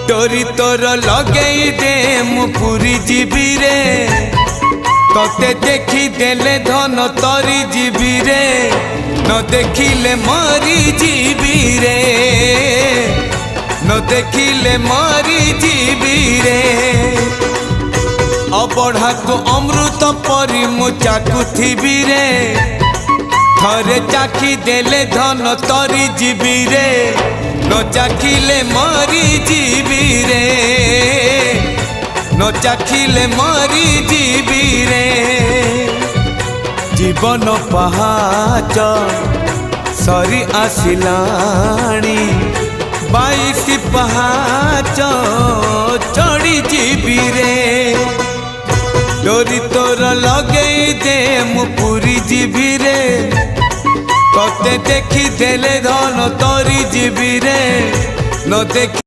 डोरी तोर लगे दे मु पूरी जीवी रे तोते देखी देले धन तरी जीवी रे न देखिले मरी जीवी रे न देखिले मरी जीवी रे अबढ़ा को अमृत परी मु चाकुथिबी रे थरे चाखी देले धन तरी जीवी रे न चाखिले मरी जीवी रे न चाखिले मरी जीवी रे जीवन पहाच सरी आसिलाणी 22 पहाच चढ़ी जीवी रे डोरी तोर लगे दे मु पूरी जीवी रे तोते देखी देले धन तरी जीवी रे न देखी